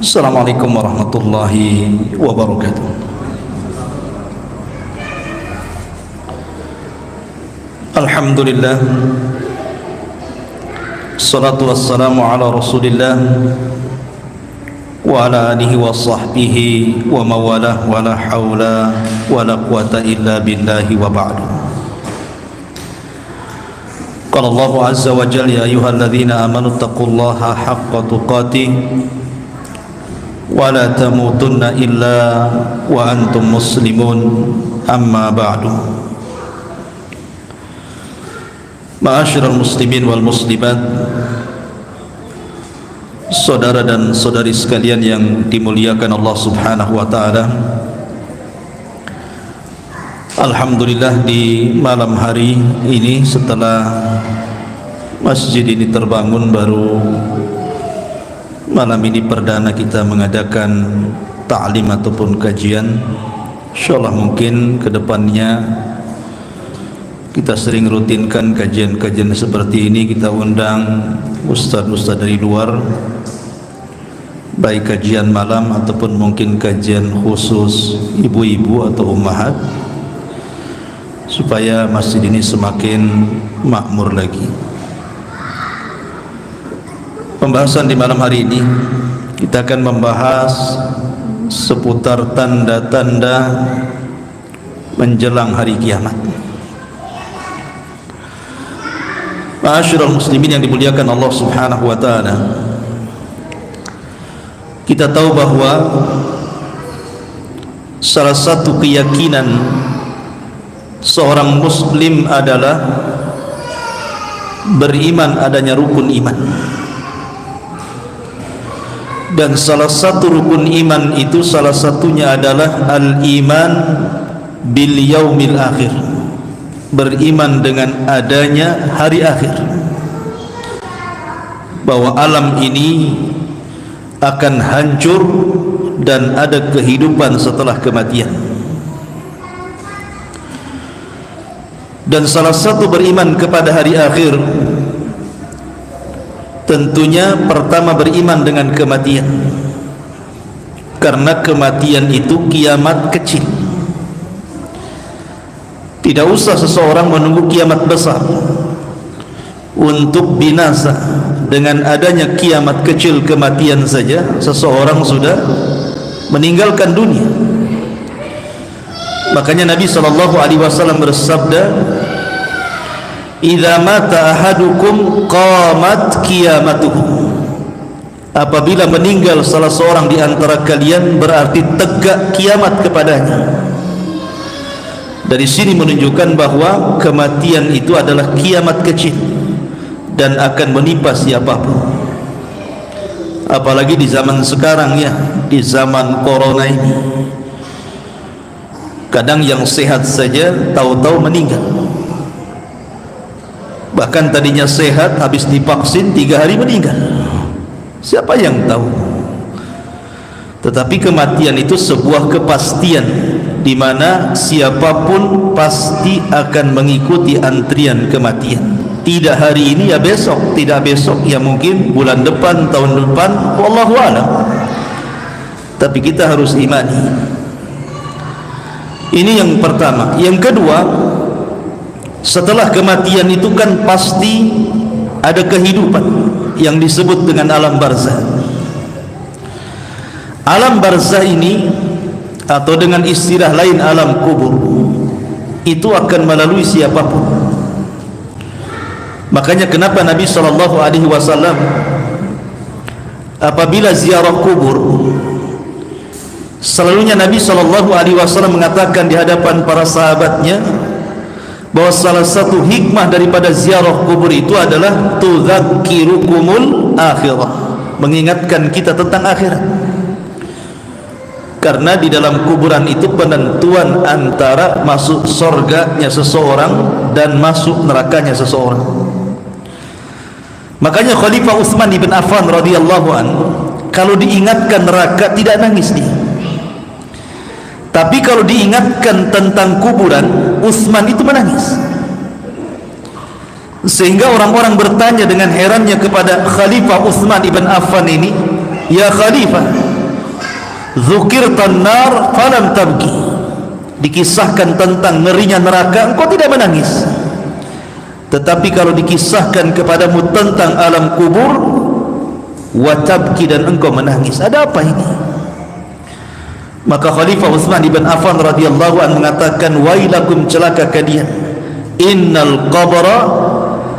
Assalamualaikum warahmatullahi wabarakatuh. Alhamdulillah, salatu wassalamu ala rasulillah wa ala alihi wa sahbihi wa mawalah wa la hawla wa la quwata illa billahi wa ba'du. Qala Allahu azza wa jalla, ya ayyuhalladzina amanu taqullaha haqqa tuqatih wa la tamutunna illa wa antum muslimun, amma ba'du. Ma'asyiral muslimin wal muslimat, saudara dan saudari sekalian yang dimuliakan Allah Subhanahu wa taala. Alhamdulillah, di malam hari ini setelah masjid ini terbangun, baru malam ini perdana kita mengadakan ta'lim ataupun kajian. Insyaallah mungkin kedepannya kita sering rutinkan kajian-kajian seperti ini. Kita undang ustaz-ustaz dari luar, baik kajian malam ataupun mungkin kajian khusus ibu-ibu atau ummahat, supaya masjid ini semakin makmur lagi. Pembahasan di malam hari ini kita akan membahas seputar tanda-tanda menjelang hari kiamat. Ma'asyiral muslimin yang dimuliakan Allah Subhanahu wa taala, kita tahu bahwa salah satu keyakinan seorang muslim adalah beriman adanya rukun iman. Dan salah satu rukun iman itu, salah satunya adalah al-iman bil yaumil akhir, beriman dengan adanya hari akhir, bahwa alam ini akan hancur dan ada kehidupan setelah kematian. Dan salah satu beriman kepada hari akhir, tentunya pertama beriman dengan kematian, karena kematian itu kiamat kecil. Tidak usah seseorang menunggu kiamat besar untuk binasa. Dengan adanya kiamat kecil, kematian saja, seseorang sudah meninggalkan dunia. Makanya Nabi SAW bersabda, idza mata ahadukum qamat qiyamatuhu. Apabila meninggal salah seorang di antara kalian, berarti tegak kiamat kepadanya. Dari sini menunjukkan bahwa kematian itu adalah kiamat kecil dan akan menimpa siapapun. Apalagi di zaman sekarang, ya, di zaman corona ini, kadang yang sehat saja tahu-tahu meninggal. Bahkan tadinya sehat, habis divaksin 3 hari meninggal. Siapa yang tahu? Tetapi kematian itu sebuah kepastian, di mana siapapun pasti akan mengikuti antrian kematian. Tidak hari ini ya besok, tidak besok ya mungkin bulan depan, tahun depan, wallahu a'lam. Tapi kita harus imani. Ini yang pertama. Yang kedua, setelah kematian itu kan pasti ada kehidupan yang disebut dengan alam barzah. Alam barzah ini, atau dengan istilah lain alam kubur, itu akan melalui siapapun. Makanya kenapa Nabi SAW apabila ziarah kubur, selalunya Nabi SAW mengatakan di hadapan para sahabatnya bahwa salah satu hikmah daripada ziarah kubur itu adalah tudzakirukumul akhirah, mengingatkan kita tentang akhirat. Karena di dalam kuburan itu penentuan antara masuk surganya seseorang dan masuk nerakanya seseorang. Makanya Khalifah Utsman bin Affan radhiyallahu anhu, kalau diingatkan neraka tidak nangis dia. Tapi kalau diingatkan tentang kuburan, Utsman itu menangis. Sehingga orang-orang bertanya dengan herannya kepada Khalifah Utsman ibn Affan ini, "Ya Khalifah, dzukirtan nar falam tabki, dikisahkan tentang ngerinya neraka, engkau tidak menangis. Tetapi kalau dikisahkan kepadamu tentang alam kubur, wa tabki, dan engkau menangis. Ada apa ini? Maka Khalifah Utsman bin Affan radhiyallahu anhu mengatakan, wailakum, celaka kalian, innal qabra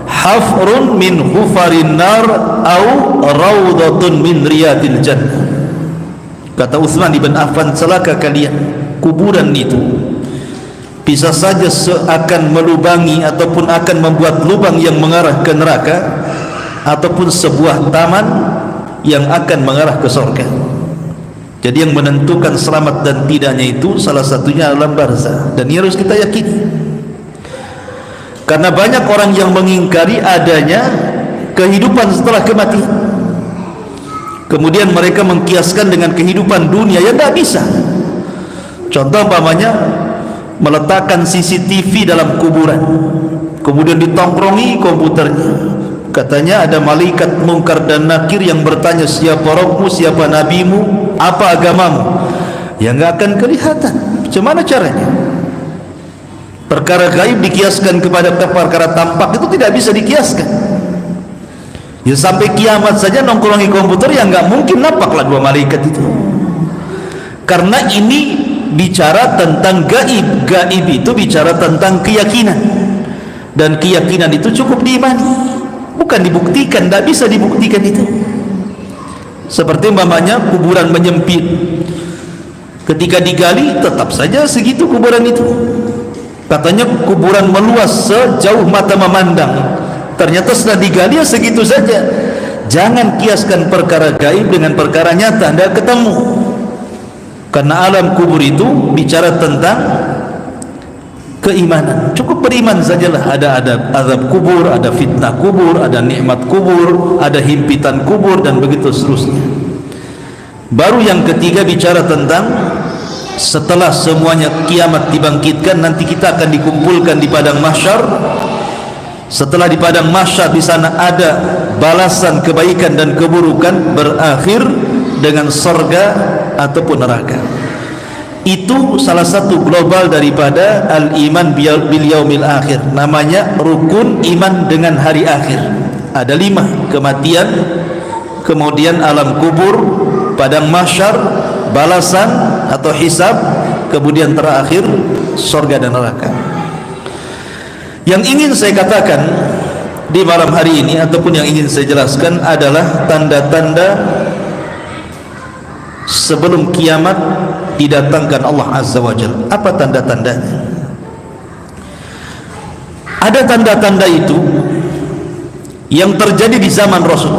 hafrun min hufarin nar au rawdatun min riyadil jannah. Kata Utsman bin Affan, celaka kalian, kuburan itu bisa saja seakan melubangi ataupun akan membuat lubang yang mengarah ke neraka, ataupun sebuah taman yang akan mengarah ke surga. Jadi yang menentukan selamat dan tidaknya itu salah satunya alam barzah, dan ini harus kita yakini. Karena banyak orang yang mengingkari adanya kehidupan setelah kematian. Kemudian mereka mengkiaskan dengan kehidupan dunia, yang tidak bisa. Contoh umpamanya meletakkan CCTV dalam kuburan, kemudian ditongkrongi komputernya. Katanya ada malaikat mungkar dan nakir yang bertanya, siapa rohmu, siapa nabimu, apa agamamu. Ya nggak akan kelihatan. Bagaimana caranya? Perkara gaib dikiaskan kepada perkara tampak, itu tidak bisa dikiaskan. Ya sampai kiamat saja nongkrongi komputer, yang nggak mungkin nampaklah dua malaikat itu. Karena ini bicara tentang gaib. Gaib itu bicara tentang keyakinan, dan keyakinan itu cukup diimani, bukan dibuktikan. Tidak bisa dibuktikan itu. Seperti umpamanya kuburan menyempit, ketika digali tetap saja segitu kuburan itu. Katanya kuburan meluas sejauh mata memandang, ternyata sudah digali ya segitu saja. Jangan kiaskan perkara gaib dengan perkara nyata, tidak ketemu. Karena alam kubur itu bicara tentang keimanan. Cukup beriman sajalah. Ada azab kubur, ada fitnah kubur, ada nikmat kubur, ada himpitan kubur, dan begitu seterusnya. Baru yang ketiga bicara tentang setelah semuanya kiamat dibangkitkan, nanti kita akan dikumpulkan di padang mahsyar. Setelah di padang mahsyar, di sana ada balasan kebaikan dan keburukan, berakhir dengan surga ataupun neraka. Itu salah satu global daripada al-iman bil yaumil akhir. Namanya rukun iman dengan hari akhir. Ada 5: kematian, kemudian alam kubur, padang mahsyar, balasan atau hisab, kemudian terakhir surga dan neraka. Yang ingin saya katakan di malam hari ini, ataupun yang ingin saya jelaskan, adalah tanda-tanda sebelum kiamat didatangkan Allah Azza wa Jalla. Apa tanda-tandanya? Ada tanda-tanda itu yang terjadi di zaman Rasul.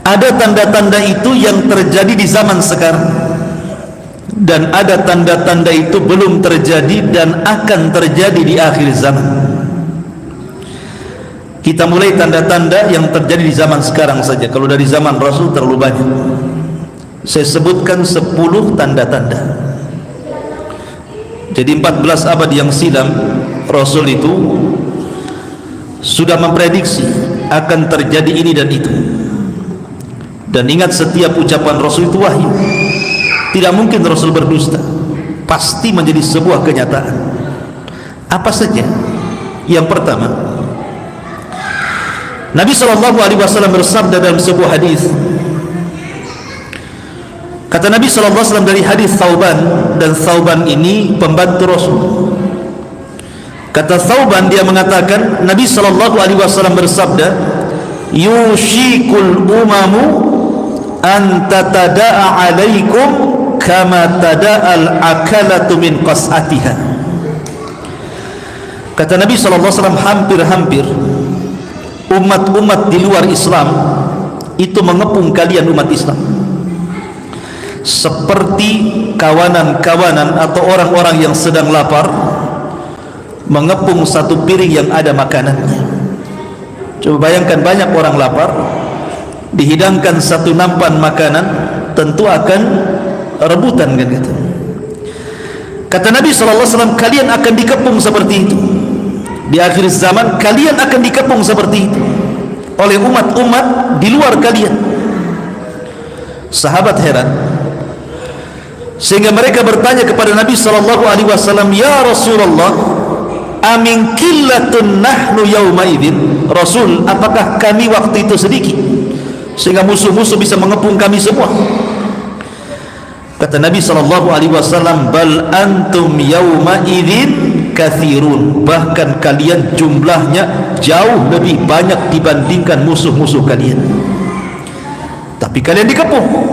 Ada tanda-tanda itu yang terjadi di zaman sekarang, dan ada tanda-tanda itu belum terjadi dan akan terjadi di akhir zaman. Kita mulai tanda-tanda yang terjadi di zaman sekarang saja. Kalau dari zaman Rasul terlalu banyak. Saya sebutkan 10 tanda-tanda. Jadi 14 abad yang silam, Rasul itu sudah memprediksi akan terjadi ini dan itu. Dan ingat, setiap ucapan Rasul itu wahyu. Tidak mungkin Rasul berdusta. Pasti menjadi sebuah kenyataan. Apa saja? Yang pertama, Nabi SAW bersabda dalam sebuah hadis. Kata Nabi SAW dari hadis Thauban, dan Thauban ini pembantu Rasul. Kata Thauban, dia mengatakan Nabi SAW bersabda, yushikul umamu an tatada'a alaikum kama tada'al akalatu min qas'atiha. Kata Nabi SAW, hampir-hampir umat-umat di luar Islam itu mengepung kalian umat Islam seperti kawanan-kawanan atau orang-orang yang sedang lapar mengepung satu piring yang ada makanannya. Coba bayangkan, banyak orang lapar, dihidangkan satu nampan makanan, tentu akan rebutan, kan gitu. Kata Nabi SAW, kalian akan dikepung seperti itu. Di akhir zaman kalian akan dikepung seperti itu oleh umat-umat di luar kalian, Sahabat heran, sehingga mereka bertanya kepada Nabi SAW, ya Rasulullah, amin qillatun nahnu yawma idzin. Rasul, apakah kami waktu itu sedikit sehingga musuh-musuh bisa mengepung kami semua? Kata Nabi SAW, bal antum yawma idzin kathirun, bahkan kalian jumlahnya jauh lebih banyak dibandingkan musuh-musuh kalian, tapi kalian dikepung.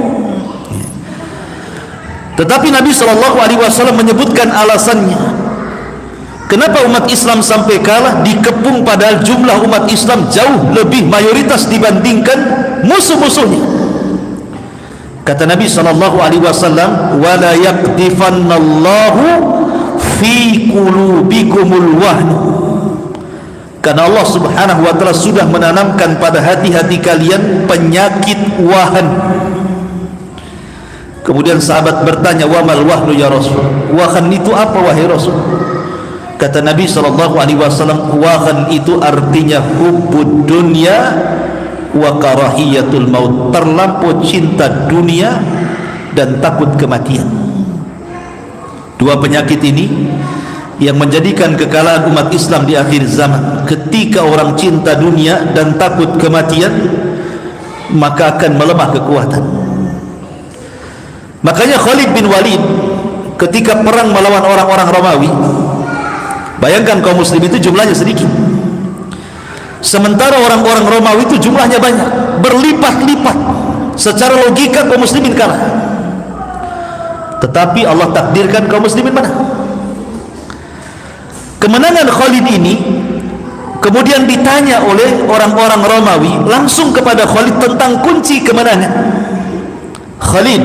Tetapi Nabi SAW menyebutkan alasannya, kenapa umat Islam sampai kalah, dikepung padahal jumlah umat Islam jauh lebih mayoritas dibandingkan musuh-musuhnya. Kata Nabi SAW, wala yaqdifannallahu fi qulubikumul wahn, karena Allah Subhanahu wa ta'ala sudah menanamkan pada hati-hati kalian penyakit wahan. Kemudian sahabat bertanya, wa mal wahnu ya Rasul, wahan itu apa wahai Rasul? Kata Nabi SAW, wahan itu artinya hubbud dunya wa karahiyatul maut, terlampau cinta dunia dan takut kematian. Dua penyakit ini yang menjadikan kekalahan umat Islam di akhir zaman. Ketika orang cinta dunia dan takut kematian, maka akan melemah kekuatan. Makanya Khalid bin Walid ketika perang melawan orang-orang Romawi, bayangkan kaum muslim itu jumlahnya sedikit, sementara orang-orang Romawi itu jumlahnya banyak, berlipat-lipat. Secara logika kaum muslimin kalah, tetapi Allah takdirkan kaum muslimin menang. Kemenangan Khalid ini kemudian ditanya oleh orang-orang Romawi langsung kepada Khalid tentang kunci kemenangan. Khalid,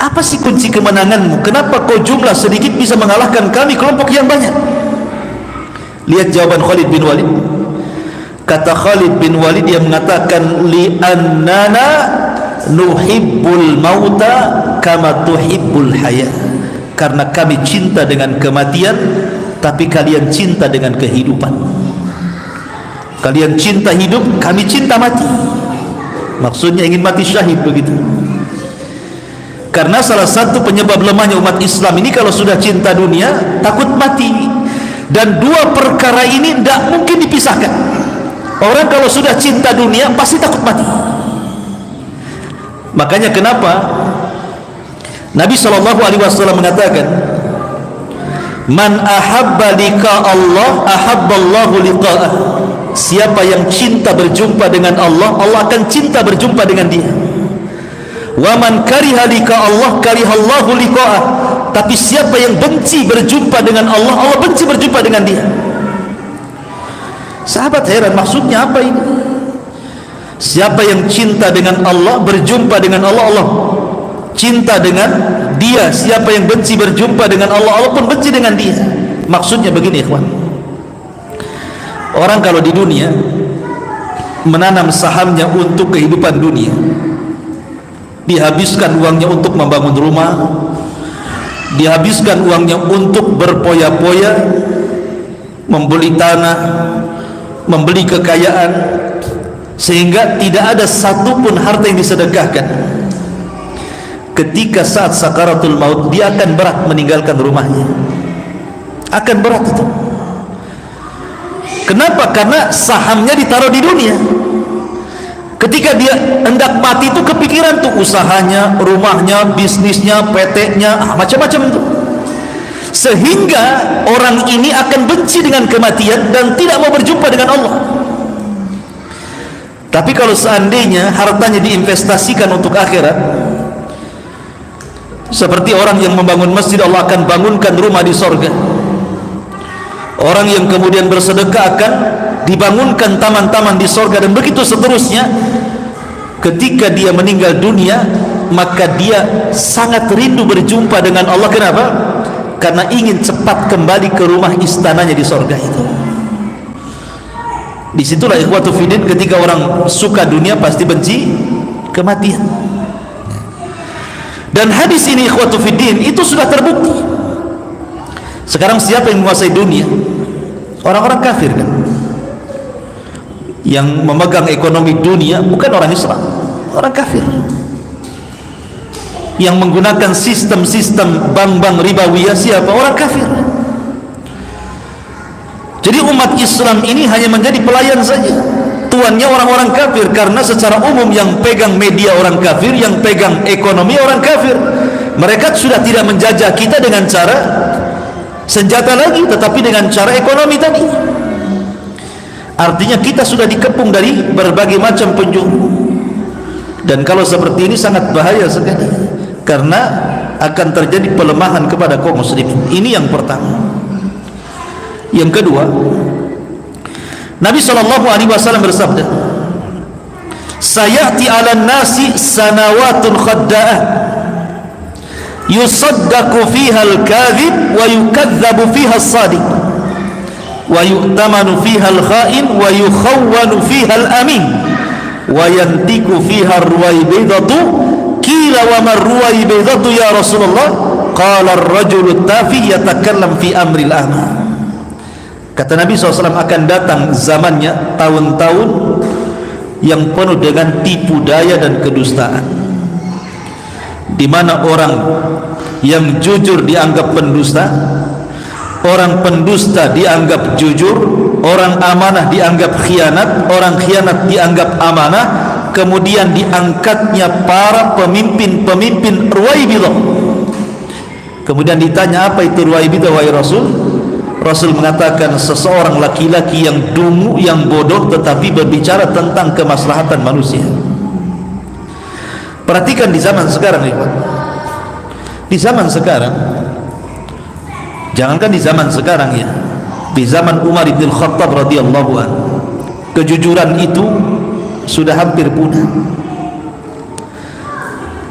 apa sih kunci kemenanganmu? Kenapa kau jumlah sedikit bisa mengalahkan kami kelompok yang banyak? Lihat jawaban Khalid bin Walid. Kata Khalid bin Walid, yang mengatakan, li'annana nuhibbul mauta kama tuhibbul haya, karena kami cinta dengan kematian, tapi kalian cinta dengan kehidupan. Kalian cinta hidup, kami cinta mati. Maksudnya ingin mati syahid begitu. Karena salah satu penyebab lemahnya umat Islam ini, kalau sudah cinta dunia, takut mati. Dan dua perkara ini tidak mungkin dipisahkan. Orang kalau sudah cinta dunia pasti takut mati. Makanya kenapa Nabi SAW mengatakan, man ahabba liqa Allah ahabballahu liqa'ah. Siapa yang cinta berjumpa dengan Allah, Allah akan cinta berjumpa dengan dia. Wa man kariha liqa Allah karihallahu liqa'ah. Tapi siapa yang benci berjumpa dengan Allah, Allah benci berjumpa dengan dia. Sahabat heran, maksudnya apa ini? Siapa yang cinta dengan Allah, berjumpa dengan Allah, Allah cinta dengan dia. Siapa yang benci berjumpa dengan Allah, Allah pun benci dengan dia. Maksudnya begini, ikhwan. Orang kalau di dunia menanam sahamnya untuk kehidupan dunia, dihabiskan uangnya untuk membangun rumah, dihabiskan uangnya untuk berpoya-poya, membeli tanah, membeli kekayaan, sehingga tidak ada satupun harta yang disedekahkan. Ketika saat sakaratul maut, dia akan berat meninggalkan rumahnya, akan berat itu. Kenapa? Karena sahamnya ditaruh di dunia. Ketika dia hendak mati itu kepikiran tuh usahanya, rumahnya, bisnisnya, PT-nya, macam-macam itu. Sehingga orang ini akan benci dengan kematian dan tidak mau berjumpa dengan Allah. Tapi kalau seandainya hartanya diinvestasikan untuk akhirat, seperti orang yang membangun masjid, Allah akan bangunkan rumah di sorga. Orang yang kemudian bersedekah akan dibangunkan taman-taman di sorga, dan begitu seterusnya. Ketika dia meninggal dunia, maka dia sangat rindu berjumpa dengan Allah. Kenapa? Karena ingin cepat kembali ke rumah istananya di sorga itu. Disitulah ikhwatu fiddin, ketika orang suka dunia pasti benci kematian. Dan hadis ini ikhwatu fiddin itu sudah terbukti. Sekarang siapa yang menguasai dunia? Orang-orang kafir kan? Yang memegang ekonomi dunia bukan orang Islam, orang kafir. yang menggunakan sistem-sistem bank-bank ribawiyah siapa? Orang kafir. Jadi umat Islam ini hanya menjadi pelayan saja, tuannya orang-orang kafir, karena secara umum yang pegang media orang kafir, yang pegang ekonomi orang kafir. Mereka sudah tidak menjajah kita dengan cara senjata lagi, tetapi dengan cara ekonomi tadi. Artinya kita sudah dikepung dari berbagai macam penjuru. Dan kalau seperti ini sangat bahaya sekali, karena akan terjadi pelemahan kepada kaum muslimin. Ini yang pertama. Yang kedua, Nabi SAW bersabda, sayati 'alan nasi sanawatun khadda'ah yusaddaqu fiha al-kadhib wa yukadzabu fiha as-sadiq wa yu'tamanu fiha al-kha'in wa yukhawwanu fiha al-amin wa yantiku fiha ar-ruwaybidatu qila wa ma ar-ruwaybidatu ya Rasulullah qala ar-rajulu tafi yatakallam fi amri al-ama. Kata Nabi SAW, akan datang zamannya, tahun-tahun yang penuh dengan tipu daya dan kedustaan, di mana orang yang jujur dianggap pendusta, orang pendusta dianggap jujur, orang amanah dianggap khianat, orang khianat dianggap amanah. Kemudian diangkatnya para pemimpin-pemimpin Ruwaibidah. Kemudian ditanya, apa itu Ruwaibidah wahai Rasul? Rasul mengatakan, seseorang laki-laki yang dungu, yang bodoh, tetapi berbicara tentang kemaslahatan manusia. Perhatikan di zaman sekarang, di zaman sekarang, jangankan di zaman sekarang ya, di zaman Umar bin Khattab radhiyallahu anhu, kejujuran itu sudah hampir punah.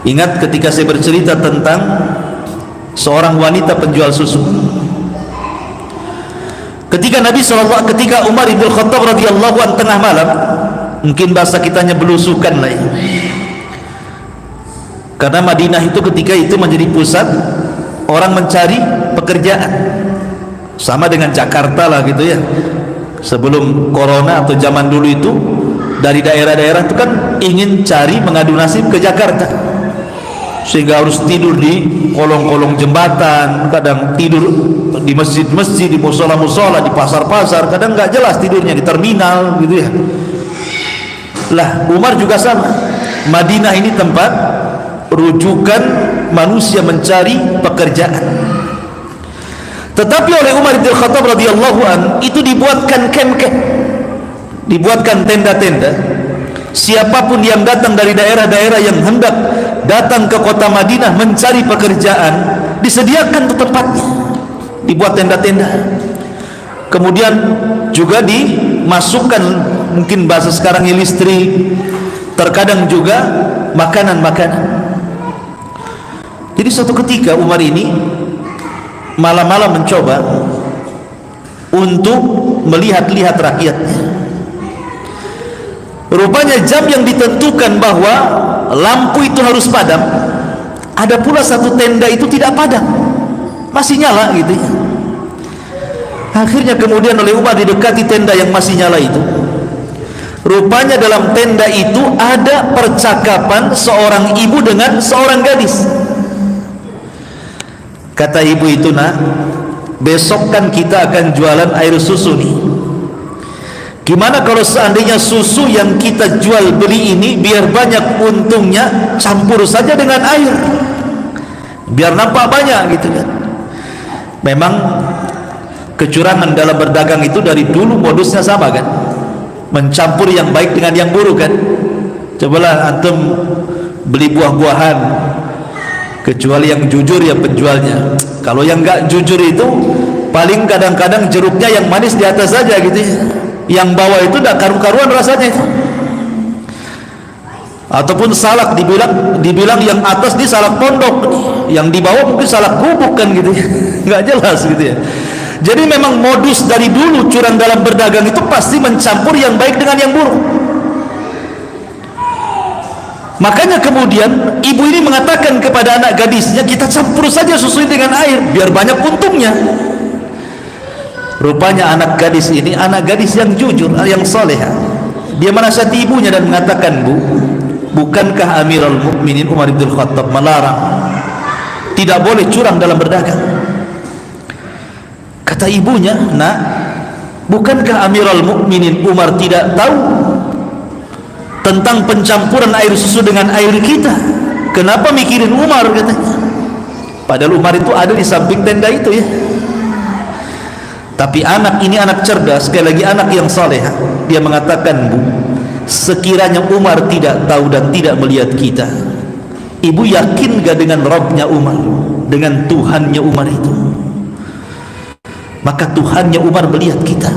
Ingat ketika saya bercerita tentang seorang wanita penjual susu. Ketika ketika Umar bin Khattab radhiyallahu anhu tengah malam, mungkin bahasa kitanya belusukan lah ya. Karena Madinah itu ketika itu menjadi pusat orang mencari pekerjaan, sama dengan Jakarta lah gitu ya. Sebelum corona atau zaman dulu itu, dari daerah-daerah itu kan ingin cari mengadu nasib ke Jakarta, sehingga harus tidur di kolong-kolong jembatan, kadang tidur di masjid-masjid, di musola-musola, di pasar-pasar, kadang nggak jelas tidurnya di terminal gitu ya. Lah Umar juga sama. Madinah ini tempat rujukan manusia mencari pekerjaan. Tetapi oleh Umar bin Khattab radhiyallahu an itu dibuatkan camp-camp, dibuatkan tenda-tenda. Siapapun yang datang dari daerah-daerah yang hendak datang ke kota Madinah mencari pekerjaan, disediakan tempatnya, dibuat tenda-tenda. Kemudian juga dimasukkan, mungkin bahasa sekarang listrik, terkadang juga makanan-makanan. Jadi suatu ketika Umar ini malam-malam mencoba untuk melihat-lihat rakyatnya. Rupanya jam yang ditentukan bahwa lampu itu harus padam, ada pula satu tenda itu tidak padam, masih nyala gitu ya. Akhirnya kemudian oleh Umar didekati tenda yang masih nyala itu. Rupanya dalam tenda itu ada percakapan seorang ibu dengan seorang gadis. Kata ibu itu, nak, besok kan kita akan jualan air susu nih. Gimana kalau seandainya susu yang kita jual beli ini, biar banyak untungnya, campur saja dengan air, biar nampak banyak gitu kan. Memang kecurangan dalam berdagang itu dari dulu modusnya sama kan, mencampur yang baik dengan yang buruk kan. Cobalah antum beli buah-buahan, kecuali yang jujur ya penjualnya. Kalau yang enggak jujur itu paling kadang-kadang jeruknya yang manis di atas saja gitu ya, yang bawah itu tidak karu-karuan rasanya itu. Ataupun salak dibilang yang atas di salak pondok, yang di bawah mungkin salak bubuk kan gitu ya. Nggak jelas gitu ya. Jadi memang modus dari dulu curang dalam berdagang itu pasti mencampur yang baik dengan yang buruk. Makanya kemudian ibu ini mengatakan kepada anak gadisnya, kita campur saja susu dengan air biar banyak untungnya. Rupanya anak gadis ini anak gadis yang jujur, yang soleha. Dia menasihati ibunya dan mengatakan, bu, bukankah Amirul Mukminin Umar bin Khattab melarang tidak boleh curang dalam berdagang? Kata ibunya, nak, bukankah Amirul Mukminin Umar tidak tahu tentang pencampuran air susu dengan air kita? Kenapa mikirin Umar, katanya. Padahal Umar itu ada di samping tenda itu, ya. Tapi anak ini anak cerdas, sekali lagi anak yang saleh. Dia mengatakan, Bu, sekiranya Umar tidak tahu dan tidak melihat kita, ibu yakin gak dengan Rabbnya Umar, dengan Tuhannya Umar itu? Maka Tuhannya Umar melihat kita.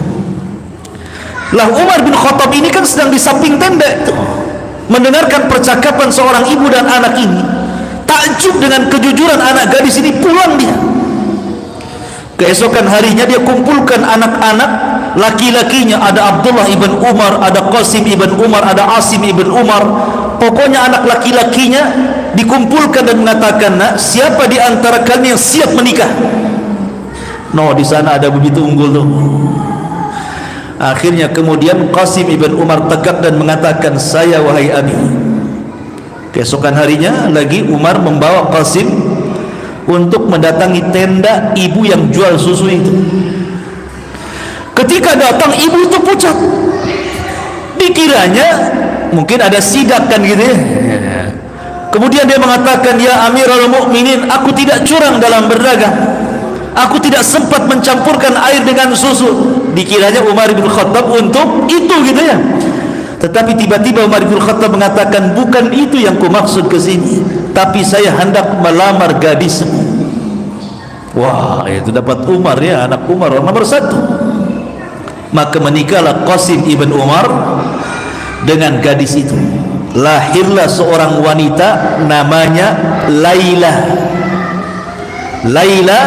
Lah Umar bin Khattab ini kan sedang di samping tenda itu, mendengarkan percakapan seorang ibu dan anak ini. Takjub dengan kejujuran anak gadis ini, pulang dia. Keesokan harinya dia kumpulkan anak-anak laki-lakinya, ada Abdullah ibn Umar, ada Qasim ibn Umar, ada Asim ibn Umar. Pokoknya anak laki-lakinya dikumpulkan dan mengatakan, nak, siapa di antara kalian yang siap menikah? No, di sana ada begitu unggul tuh. Akhirnya kemudian Qasim ibn Umar tegak dan mengatakan, saya wahai abi. Keesokan harinya lagi Umar membawa Qasim untuk mendatangi tenda ibu yang jual susu itu. Ketika datang, ibu itu pucat. Dikiranya mungkin ada sidak kan gitu, ya. Kemudian dia mengatakan, ya Amirul Mukminin, aku tidak curang dalam berdagang, aku tidak sempat mencampurkan air dengan susu. Dikiranya Umar bin Khattab untuk itu, gitu ya. Tetapi tiba-tiba Umar bin Khattab mengatakan, bukan itu yang ku maksud ke sini, tapi saya hendak melamar gadis. Wah, itu dapat Umar, ya, anak Umar nomor satu. Maka menikahlah Qasim ibn Umar dengan gadis itu. Lahirlah seorang wanita namanya Laila. Laila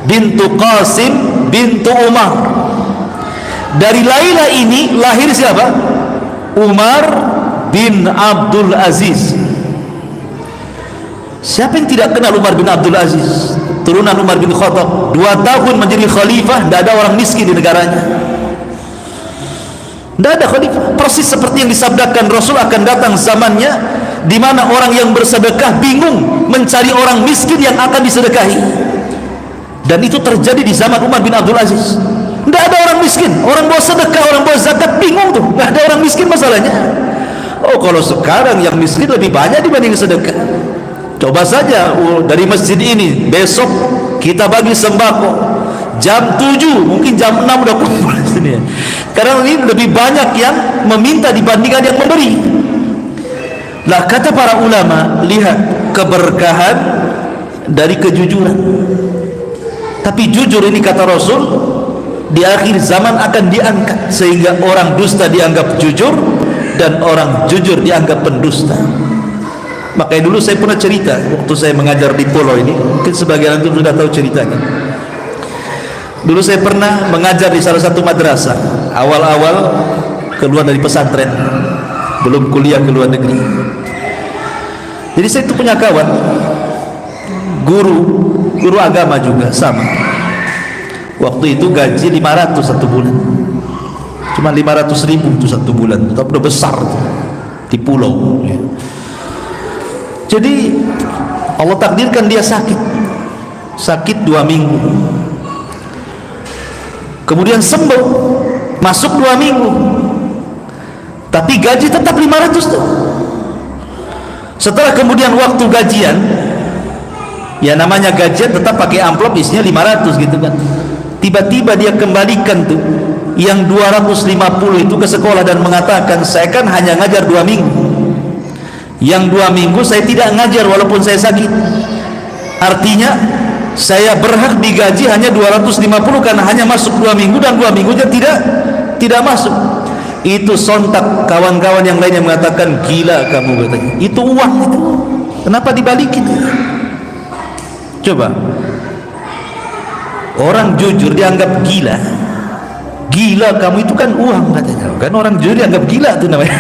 bintu Qasim bintu Umar. Dari Laila ini lahir siapa? Umar bin Abdul Aziz. Siapa yang tidak kenal Umar bin Abdul Aziz? Turunan Umar bin Khattab, 2 tahun menjadi khalifah, tidak ada orang miskin di negaranya. Tidak ada khalifah. Persis seperti yang disabdakan Rasul, akan datang zamannya di mana orang yang bersedekah bingung mencari orang miskin yang akan disedekahi. Dan itu terjadi di zaman Umar bin Abdul Aziz. Tidak ada orang miskin, orang bawa sedekah, orang bawa zakat, bingung tuh. Tidak ada orang miskin masalahnya. Oh, kalau sekarang yang miskin lebih banyak dibanding sedekah. Coba saja dari masjid ini besok kita bagi sembako jam 7, mungkin jam 6 udah kumpul di sini. Karena ini lebih banyak yang meminta dibandingkan yang memberi. Lah kata para ulama, lihat keberkahan dari kejujuran. Tapi jujur ini kata Rasul, di akhir zaman akan diangkat, sehingga orang dusta dianggap jujur dan orang jujur dianggap pendusta. Makanya dulu saya pernah cerita waktu saya mengajar di Pulau ini, mungkin sebagian itu sudah tahu ceritanya. Dulu saya pernah mengajar di salah satu madrasah, awal-awal keluar dari pesantren, belum kuliah ke luar negeri. Jadi saya itu punya kawan, guru agama juga sama. Waktu itu gaji 500 satu bulan, cuma 500.000 itu satu bulan, tapi udah besar tuh, di pulau. Jadi Allah takdirkan dia sakit 2 minggu, kemudian sembuh, masuk 2 minggu, tapi gaji tetap 500 tuh. Setelah kemudian waktu gajian, ya namanya gajian tetap pakai amplop isinya 500 gitu kan. Tiba-tiba dia kembalikan tuh yang 250 itu ke sekolah dan mengatakan, saya kan hanya ngajar 2 minggu, yang 2 minggu saya tidak ngajar walaupun saya sakit. Artinya saya berhak digaji hanya 250 karena hanya masuk 2 minggu dan 2 minggunya tidak masuk. Itu sontak kawan-kawan yang lainnya mengatakan, gila kamu, katanya. Itu uang itu, kenapa dibalikin? Coba, orang jujur dianggap gila. Gila kamu itu kan uang, katanya. Kan orang jujur dianggap gila tuh namanya.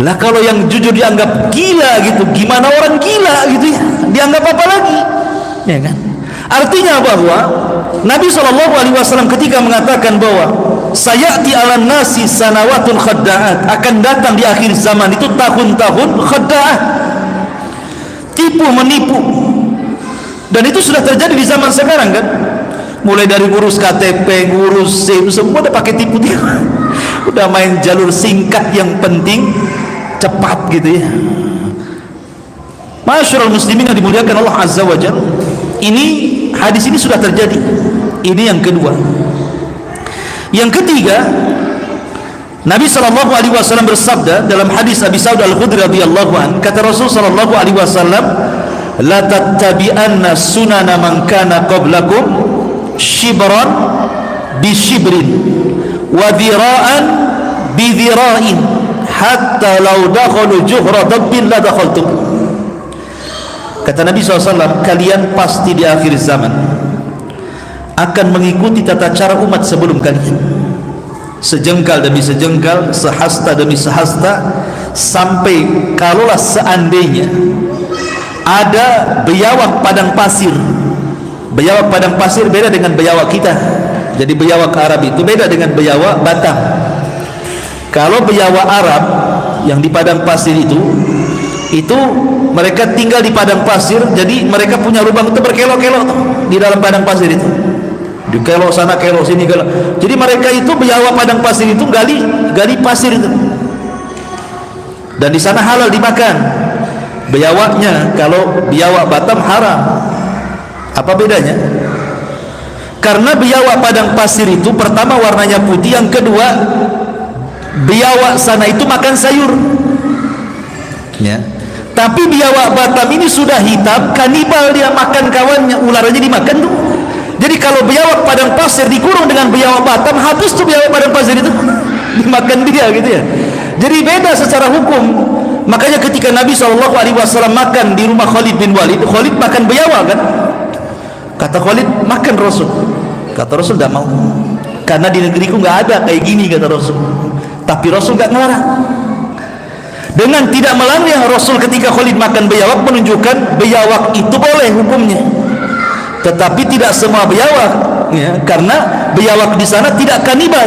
Lah kalau yang jujur dianggap gila gitu, gimana orang gila gitu ya? Dianggap apa lagi? Ya kan? Artinya bahwa Nabi SAW ketika mengatakan bahwa sayati ala nasi sanawatun khadda'at, akan datang di akhir zaman itu tahun-tahun khadda'at, tipu menipu, dan itu sudah terjadi di zaman sekarang kan. Mulai dari ngurus KTP, ngurus SIM, semua udah pakai tipu-tipu, udah main jalur singkat, yang penting cepat gitu ya. Masyarul muslimin yang dimuliakan Allah Azza wa Jalla, ini hadis ini sudah terjadi. Ini yang kedua. Yang ketiga, Nabi SAW bersabda dalam hadis Abi Sa'id Al-Khudri radhiyallahu anhu, kata Rasul SAW, la tattabi'anna sunana man kana qablakum shibran bi shibrin wa dhira'an bi dhira'in hatta law dakhalu juhra dabbin la dakhaltum. Kata Nabi SAW, kalian pasti di akhir zaman akan mengikuti tata cara umat sebelum kalian, sejengkal demi sejengkal, sehasta demi sehasta, sampai kalaulah seandainya ada biawak padang pasir. Biawak padang pasir beda dengan biawak kita. Jadi biawak Arab itu beda dengan biawak Batam. Kalau biawak Arab yang di padang pasir itu mereka tinggal di padang pasir, jadi mereka punya lubang itu berkelok-kelok di dalam padang pasir itu, di kelok sana kelok sini kelok. Jadi mereka itu biawak padang pasir itu gali pasir itu, dan di sana halal dimakan biawaknya. Kalau biawak Batam haram. Apa bedanya? Karena biawak padang pasir itu pertama warnanya putih, yang kedua biawak sana itu makan sayur ya. Tapi biawak Batam ini sudah hitam, kanibal, dia makan kawannya, ular aja dimakan tuh. Jadi kalau biawak padang pasir dikurung dengan biawak Batam, habis tuh biawak padang pasir itu dimakan dia gitu ya. Jadi beda secara hukum. Makanya ketika Nabi SAW makan di rumah Khalid bin Walid, Khalid makan biawak kan. Kata Khalid, makan Rasul. Kata Rasul, tidak mau, karena di negeriku nggak ada kayak gini, kata Rasul. Tapi Rasul nggak ngelarang. Dengan tidak melarang Rasul ketika Khalid makan biawak, menunjukkan biawak itu boleh hukumnya. Tetapi tidak semua biawak ya, karena biawak di sana tidak kanibal,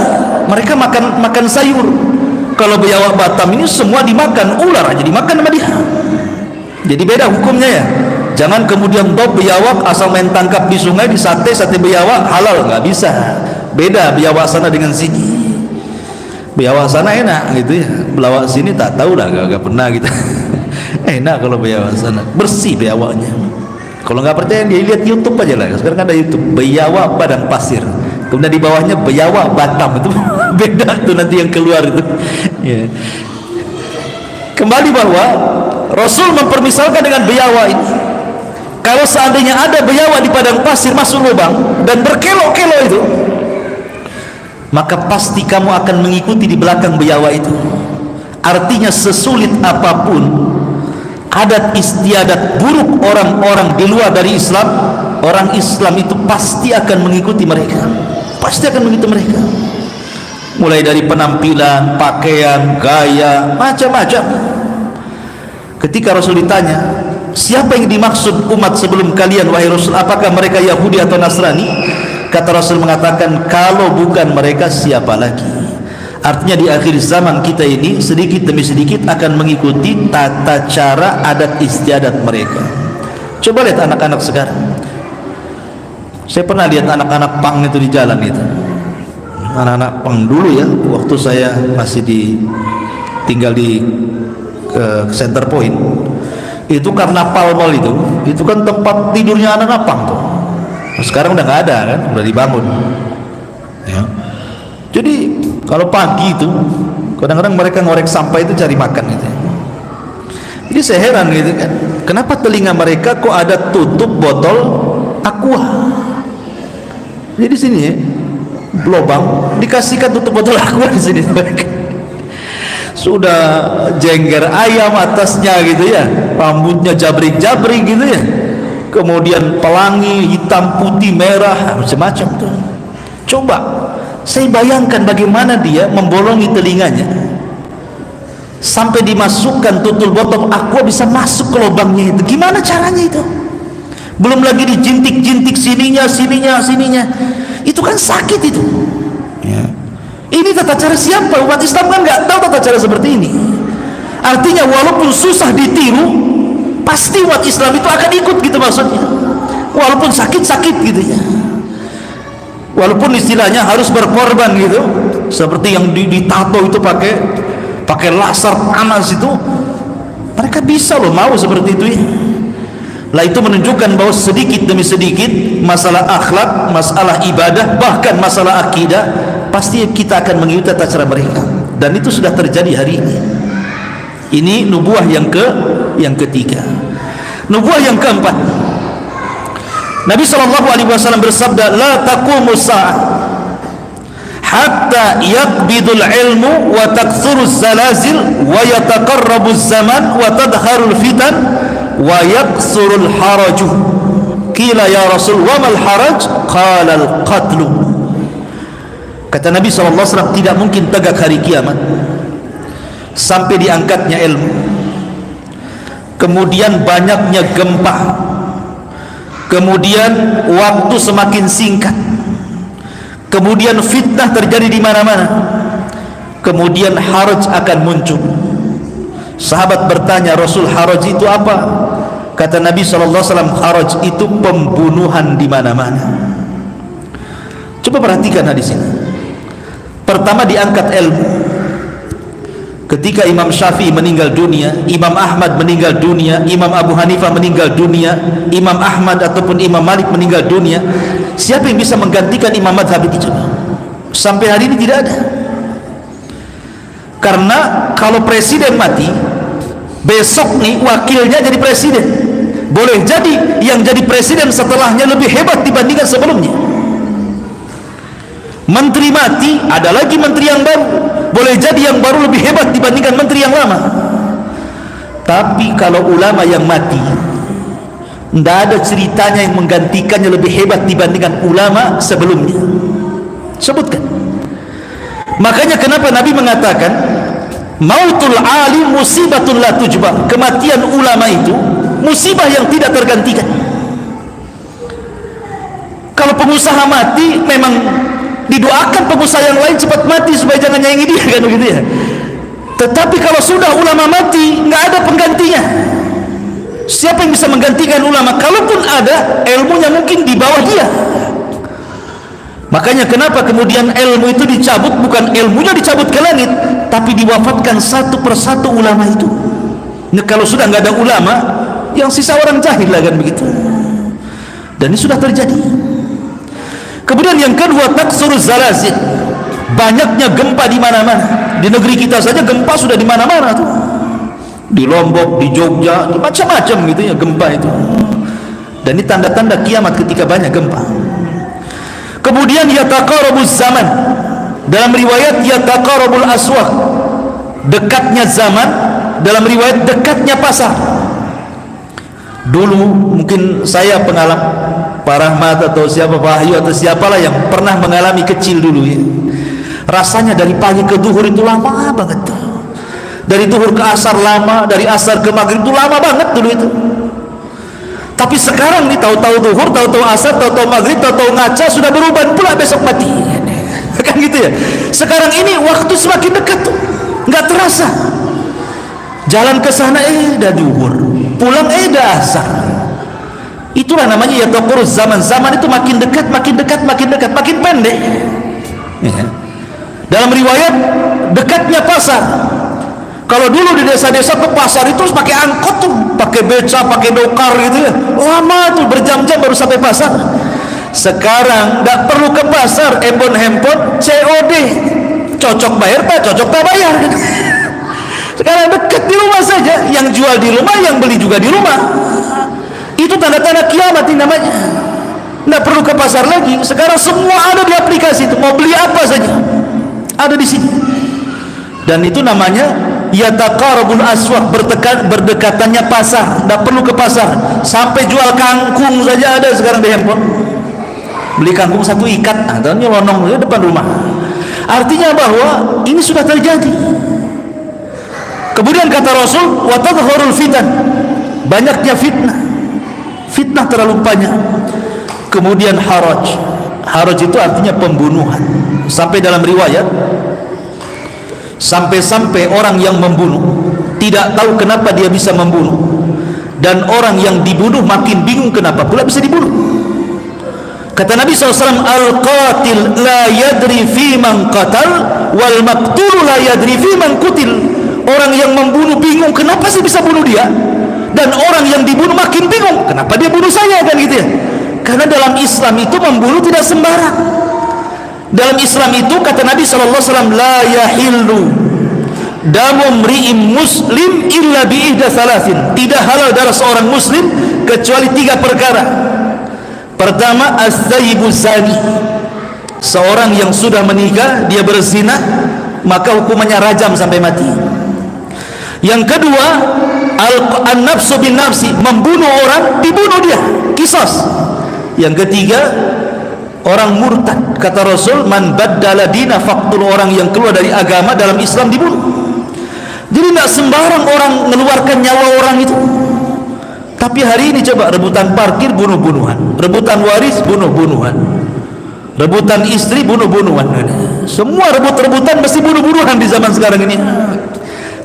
mereka makan sayur. Kalau biawak Batam ini semua dimakan, ular aja dimakan sama dia. Jadi beda hukumnya ya. Jangan kemudian biawak asal main tangkap di sungai, di sate biawak halal, nggak bisa. Beda biawak sana dengan sini. Biawak sana enak gitu ya, belawak sini tak tahu lah, gak pernah gitu. Enak kalau biawak sana, bersih biawaknya. Kalau nggak percaya dia lihat YouTube aja lah. Sekarang kan ada YouTube biawak padang pasir, kemudian di bawahnya biawak Batam, itu beda tuh nanti yang keluar itu ya. Kembali bahwa Rasul mempermisalkan dengan biawak ini. Kalau seandainya ada biawak di padang pasir masuk lubang dan berkelok-kelok itu, maka pasti kamu akan mengikuti di belakang biawak itu. Artinya sesulit apapun adat istiadat buruk orang-orang di luar dari Islam, orang Islam itu pasti akan mengikuti mereka. Pasti akan mengikuti mereka. Mulai dari penampilan, pakaian, gaya, macam-macam. Ketika Rasul ditanya, siapa yang dimaksud umat sebelum kalian wahai Rasul? Apakah mereka Yahudi atau Nasrani? Kata Rasul mengatakan, kalau bukan mereka siapa lagi? Artinya di akhir zaman kita ini sedikit demi sedikit akan mengikuti tata cara adat istiadat mereka. Coba lihat anak-anak sekarang. Saya pernah lihat anak-anak pang itu di jalan itu. Anak-anak pang dulu ya, waktu saya masih tinggal di Center Point. Itu karena Palmol itu kan tempat tidurnya anak-anak pang tuh. Sekarang udah nggak ada kan, udah dibangun ya. Jadi kalau pagi itu kadang-kadang mereka ngorek sampah itu cari makan gitu. Jadi saya heran gitu kan, kenapa telinga mereka kok ada tutup botol aqua. Jadi sini ya, lubang dikasihkan tutup botol aqua di sini. Sudah jengger ayam atasnya gitu ya, rambutnya jabrik-jabrik gitu ya, kemudian pelangi hitam putih merah macam-macam tuh. Coba saya bayangkan bagaimana dia membolongi telinganya sampai dimasukkan tutul botol aqua bisa masuk ke lubangnya itu. Gimana caranya itu? belum lagi dijintik-jintik sininya. Itu kan sakit itu ya. Ini tata cara siapa? Umat Islam kan nggak tahu tata cara seperti ini. Artinya walaupun susah ditiru, pasti umat Islam itu akan ikut gitu maksudnya, walaupun sakit-sakit gitu ya, walaupun istilahnya harus berkorban gitu, seperti yang ditato itu pakai laser panas itu, mereka bisa loh mau seperti itu ya. Lah itu menunjukkan bahwa sedikit demi sedikit masalah akhlak, masalah ibadah, bahkan masalah akidah, pasti kita akan mengikuti tata cara mereka, dan itu sudah terjadi hari ini. Ini nubuah yang ketiga. Nubuah yang keempat, Nabi SAW bersabda, la taqumu sa'ah hatta yaqbidul ilmu wa takthuruz zalazil wa yataqarrabuz zaman wa tadharul fitan wa yaksurul haraju. Qila ya Rasul wa mal haraj? Qala al qatlu. Kata Nabi SAW, tidak mungkin tegak hari kiamat sampai diangkatnya ilmu, kemudian banyaknya gempa, kemudian waktu semakin singkat, kemudian fitnah terjadi di mana-mana, kemudian haraj akan muncul. Sahabat bertanya, Rasul, haraj itu apa? Kata Nabi SAW, haraj itu pembunuhan di mana-mana. Coba perhatikan hadis ini. Pertama diangkat ilmu. Ketika Imam Syafi'i meninggal dunia, Imam Ahmad meninggal dunia, Imam Abu Hanifah meninggal dunia, Imam Ahmad ataupun Imam Malik meninggal dunia, siapa yang bisa menggantikan Imam Madhab itu? Sampai hari ini tidak ada. Karena kalau presiden mati, besok nih wakilnya jadi presiden. Boleh jadi yang jadi presiden setelahnya lebih hebat dibandingkan sebelumnya. Menteri mati, ada lagi menteri yang baru, boleh jadi yang baru lebih hebat dibandingkan menteri yang lama. Tapi kalau ulama yang mati, tidak ada ceritanya yang menggantikannya lebih hebat dibandingkan ulama sebelumnya. Sebutkan. Makanya kenapa Nabi mengatakan mautul alim musibatun la tujbah, kematian ulama itu musibah yang tidak tergantikan. Kalau pengusaha mati, memang didoakan pengusaha yang lain cepat mati supaya jangan nyaingi dia, kan begitu ya. Tetapi kalau sudah ulama mati, nggak ada penggantinya. Siapa yang bisa menggantikan ulama? Kalaupun ada, ilmunya mungkin di bawah dia. Makanya kenapa kemudian ilmu itu dicabut, bukan ilmunya dicabut ke langit, tapi diwafatkan satu persatu ulama itu. Nah, kalau sudah nggak ada ulama, yang sisa orang jahil lah, kan begitu. Dan ini sudah terjadi. Kemudian yang kedua, taksuruz zalazil, banyaknya gempa di mana-mana. Di negeri kita saja gempa sudah di mana-mana tuh. Di Lombok, di Jogja, macam-macam gitu ya gempa itu. Dan ini tanda-tanda kiamat ketika banyak gempa. Kemudian yataqarabuz zaman, dalam riwayat yataqarabul aswaq, dekatnya zaman, dalam riwayat dekatnya pasar. Dulu mungkin saya pengalaman, Pak Rahmat atau siapa, Pak Wahyu atau siapalah yang pernah mengalami kecil dulu ya, rasanya dari pagi ke duhur itu lama banget tuh. Dari duhur ke asar lama, dari asar ke maghrib itu lama banget dulu itu. Tapi sekarang nih tahu-tahu duhur, tahu-tahu asar, tahu-tahu maghrib, tahu-tahu ngaca, sudah berubah pula besok mati. Kan gitu ya. Sekarang ini waktu semakin dekat tuh, nggak terasa. Jalan ke sana dah duhur, pulang dah asar. Itulah namanya ya taquruz zaman. Zaman itu makin dekat, makin dekat, makin dekat, makin pendek ya. Dalam riwayat dekatnya pasar. Kalau dulu di desa-desa ke pasar itu harus pakai angkot tuh, pakai beca, pakai dokar gitu ya, lama tuh berjam-jam baru sampai pasar. Sekarang nggak perlu ke pasar, handphone COD, cocok bayar Pak, cocok tak bayar. Sekarang dekat di rumah saja, yang jual di rumah, yang beli juga di rumah. Itu tanda-tanda kiamat ini namanya. Nggak perlu ke pasar lagi. Sekarang semua ada di aplikasi itu. Mau beli apa saja ada di sini. Dan itu namanya yataqarabul aswaq, berdekatannya pasar. Nggak perlu ke pasar. Sampai jual kangkung saja ada sekarang di handphone. Beli kangkung satu ikat, atau nyelonong di depan rumah. Artinya bahwa ini sudah terjadi. Kemudian kata Rasul, wa tadhharul fitan, banyaknya fitnah. Fitnah terlalu banyak. Kemudian haraj. Haraj itu artinya pembunuhan. Sampai dalam riwayat, sampai-sampai orang yang membunuh tidak tahu kenapa dia bisa membunuh, dan orang yang dibunuh makin bingung kenapa pula bisa dibunuh. Kata Nabi SAW, al-qatil la yadri fi man qatal, wal maqtul la yadri fi man qutil. Orang yang membunuh bingung kenapa sih bisa bunuh dia, dan orang yang dibunuh makin bingung kenapa dia bunuh saya, kan gitu ya. Karena dalam Islam itu membunuh tidak sembarang. Dalam Islam itu kata Nabi SAW, la yahillu damu mri'im muslim illa bi'ihda salasin. Tidak halal darah seorang muslim kecuali 3 perkara. Pertama, as-sayyibu zani, seorang yang sudah menikah dia berzina, maka hukumannya rajam sampai mati. Yang kedua, an-nafsu bin nafsi, membunuh orang dibunuh dia, qisas. Yang ketiga, orang murtad. Kata Rasul, man baddala dina faqtul, orang yang keluar dari agama dalam Islam dibunuh. Jadi tidak sembarang orang mengeluarkan nyawa orang itu. Tapi hari ini coba, rebutan parkir bunuh-bunuhan, rebutan waris bunuh-bunuhan, rebutan istri bunuh-bunuhan. Semua rebut-rebutan mesti bunuh-bunuhan di zaman sekarang ini.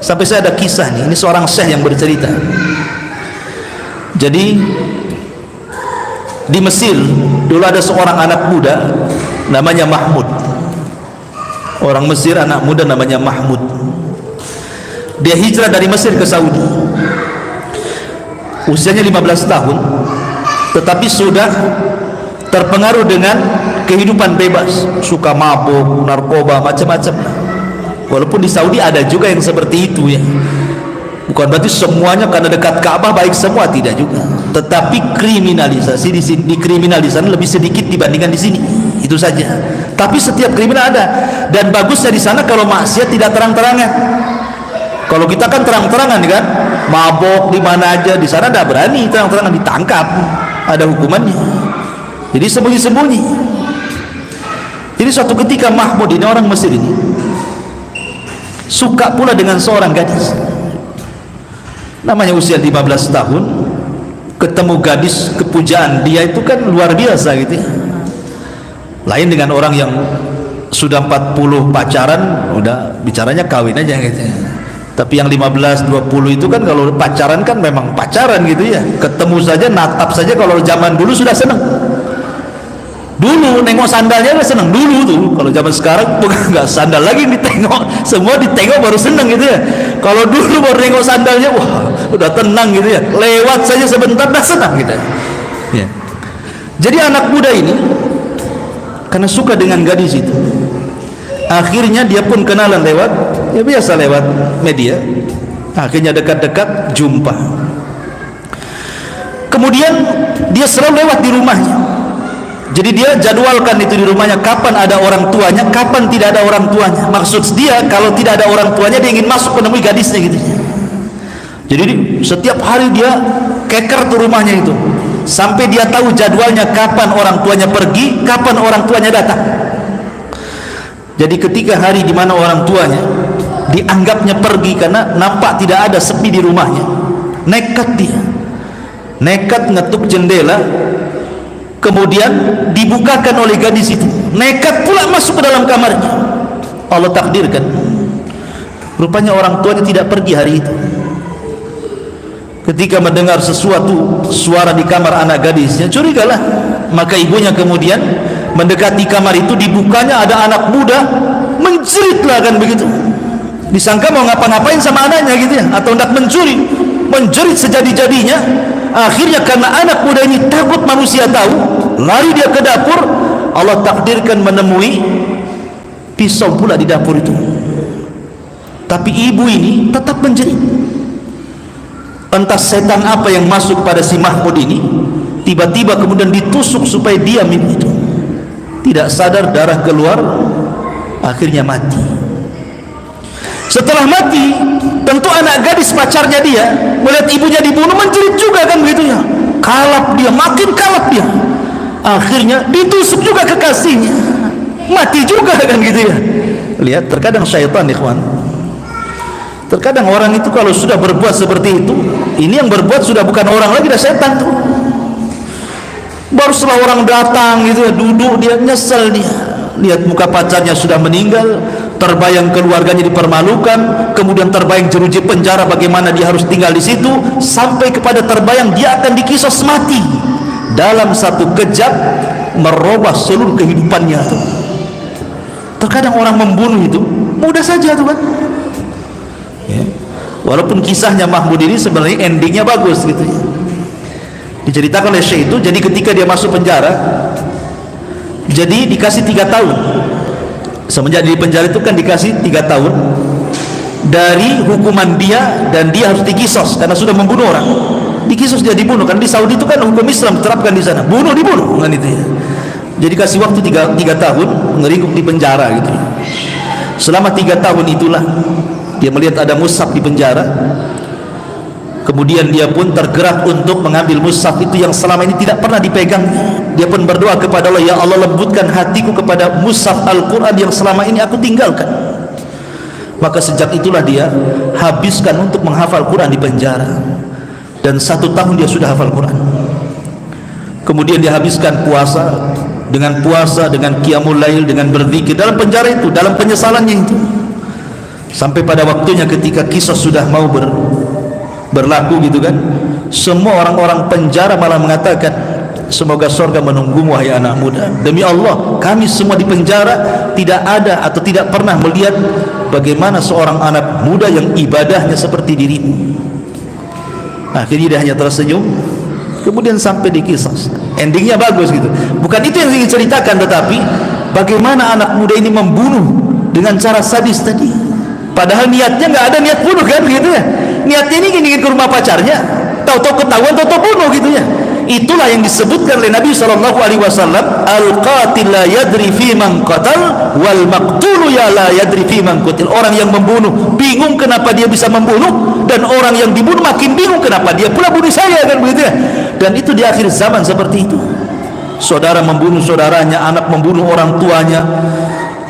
Sampai saya ada kisah nih, ini seorang syekh yang bercerita. Jadi di Mesir dulu ada seorang anak muda namanya Mahmud. Orang Mesir, anak muda namanya Mahmud. Dia hijrah dari Mesir ke Saudi. Usianya 15 tahun, tetapi sudah terpengaruh dengan kehidupan bebas, suka mabuk, narkoba, macam-macam. Walaupun di Saudi ada juga yang seperti itu ya. Bukan berarti semuanya karena dekat Ka'bah baik semua, tidak juga. Tetapi kriminalisasi di sini, dikriminalisasi lebih sedikit dibandingkan di sini. Itu saja. Tapi setiap kriminal ada. Dan bagusnya di sana kalau maksiat tidak terang-terangan. Kalau kita kan terang-terangan kan, mabok di mana aja, di sana tidak berani terang-terangan, ditangkap, ada hukumannya. Jadi sembunyi-sembunyi. Jadi suatu ketika Mahmud ini, orang Mesir ini, suka pula dengan seorang gadis. Namanya usia 15 tahun, ketemu gadis kepujaan dia itu kan luar biasa gitu ya. Lain dengan orang yang sudah 40 pacaran, udah bicaranya kawin aja gitu ya. Tapi yang 15-20 itu kan kalau pacaran kan memang pacaran gitu ya. Ketemu saja, natap saja. Kalau zaman dulu sudah senang. Dulu nengok sandalnya udah senang dulu tuh. Kalau zaman sekarang bukan, nggak sandal lagi ditengok, semua ditengok baru senang gitu ya. Kalau dulu baru nengok sandalnya, wah udah tenang gitu ya. Lewat saja sebentar dah senang gitu ya. Jadi anak muda ini karena suka dengan gadis itu, akhirnya dia pun kenalan lewat, ya biasa lewat media. Akhirnya dekat-dekat jumpa. Kemudian dia selalu lewat di rumahnya. Jadi dia jadwalkan itu di rumahnya, kapan ada orang tuanya, kapan tidak ada orang tuanya. Maksud dia kalau tidak ada orang tuanya dia ingin masuk menemui gadisnya gitu. Jadi setiap hari dia keker tuh rumahnya itu, sampai dia tahu jadwalnya kapan orang tuanya pergi, kapan orang tuanya datang. Jadi ketika hari di mana orang tuanya dianggapnya pergi karena nampak tidak ada, sepi di rumahnya, nekat dia, nekat ngetuk jendela, kemudian dibukakan oleh gadis itu, nekat pula masuk ke dalam kamarnya. Allah takdirkan, rupanya orang tuanya tidak pergi hari itu. Ketika mendengar sesuatu suara di kamar anak gadisnya, curigalah. Maka ibunya kemudian mendekati kamar itu, dibukanya ada anak muda, menjeritlah kan begitu. Disangka mau ngapa-ngapain sama anaknya gitu ya, atau hendak mencuri, menjerit sejadi-jadinya. Akhirnya karena anak muda ini takut manusia tahu, lari dia ke dapur. Allah takdirkan menemui pisau pula di dapur itu. Tapi ibu ini tetap menjerit. Entah setan apa yang masuk pada si Mahmud ini, tiba-tiba kemudian ditusuk supaya diam itu. Tidak sadar darah keluar, akhirnya mati. Setelah mati, tentu anak gadis pacarnya dia melihat ibunya dibunuh, menjerit juga kan begitu ya. Kalap dia, makin kalap dia. Akhirnya ditusuk juga kekasihnya, mati juga kan gitu ya. Lihat, terkadang syaitan ikhwan. Terkadang orang itu kalau sudah berbuat seperti itu, ini yang berbuat sudah bukan orang lagi, dah setan tuh. Baru setelah orang datang gitu ya, duduk dia, nyesel dia, lihat muka pacarnya sudah meninggal, terbayang keluarganya dipermalukan, kemudian terbayang jeruji penjara bagaimana dia harus tinggal di situ, sampai kepada terbayang dia akan dikisos mati. Dalam satu kejap merubah seluruh kehidupannya tuh. Terkadang orang membunuh itu mudah saja tuh kan ya. Walaupun kisahnya Mahmud ini sebenarnya endingnya bagus gitu ya. Diceritakan oleh Syekh itu, jadi ketika dia masuk penjara, jadi dikasih 3 tahun. Semenjak di penjara itu kan dikasih 3 tahun dari hukuman dia, dan dia harus dikisos karena sudah membunuh orang. Dikisos, dia dibunuh. Kan di Saudi itu kan hukum Islam diterapkan di sana, bunuh dibunuh kan itu ya. Jadi kasih waktu 3 tahun ngeringkuk di penjara gitu. Selama 3 tahun itulah dia melihat ada mushaf di penjara. Kemudian dia pun tergerak untuk mengambil mushaf itu yang selama ini tidak pernah dipegang. Dia pun berdoa kepada Allah, ya Allah, lembutkan hatiku kepada mushaf Al-Quran yang selama ini aku tinggalkan. Maka sejak itulah dia habiskan untuk menghafal Quran di penjara, dan 1 tahun dia sudah hafal Quran. Kemudian dia habiskan puasa, dengan qiyamul lail, dengan berzikir dalam penjara itu, dalam penyesalannya itu, sampai pada waktunya ketika kisah sudah mau berlaku gitu kan, semua orang-orang penjara malah mengatakan, semoga surga menunggumu wahai anak muda. Demi Allah, kami semua di penjara tidak ada atau tidak pernah melihat bagaimana seorang anak muda yang ibadahnya seperti dirimu. Akhirnya dia hanya tersenyum, kemudian sampai di kisah. Endingnya bagus gitu. Bukan itu yang ingin ceritakan, tetapi bagaimana anak muda ini membunuh dengan cara sadis tadi. Padahal niatnya nggak ada niat bunuh kan gitu ya. Niatnya ini ingin ke rumah pacarnya, tahu-tahu ketahuan, tahu-tahu bunuh gitu ya. Itulah yang disebutkan oleh Nabi SAW, al-qatil la yadri fi man qatal wal maqtulu ya la yadri fi man qutil. Orang yang membunuh bingung kenapa dia bisa membunuh, dan orang yang dibunuh makin bingung kenapa dia pula bunuh saya kan begitu ya. Dan itu di akhir zaman seperti itu. Saudara membunuh saudaranya, anak membunuh orang tuanya,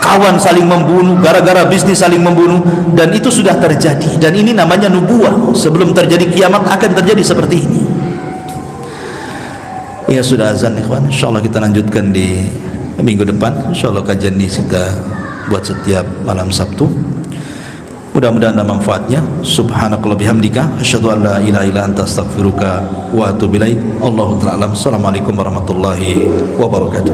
kawan saling membunuh, gara-gara bisnis saling membunuh, dan itu sudah terjadi. Dan ini namanya nubuah. Sebelum terjadi kiamat akan terjadi seperti ini. Ya sudah azan ikhwan, insyaallah kita lanjutkan di minggu depan. Insyaallah kajian ini kita buat setiap malam Sabtu. Mudah-mudahan ada manfaatnya. Subhanakallah bihamdika asyhadu an la ilaha illa anta astaghfiruka wa atubu ilaik. Allahu ta'ala alam. Assalamualaikum warahmatullahi wabarakatuh.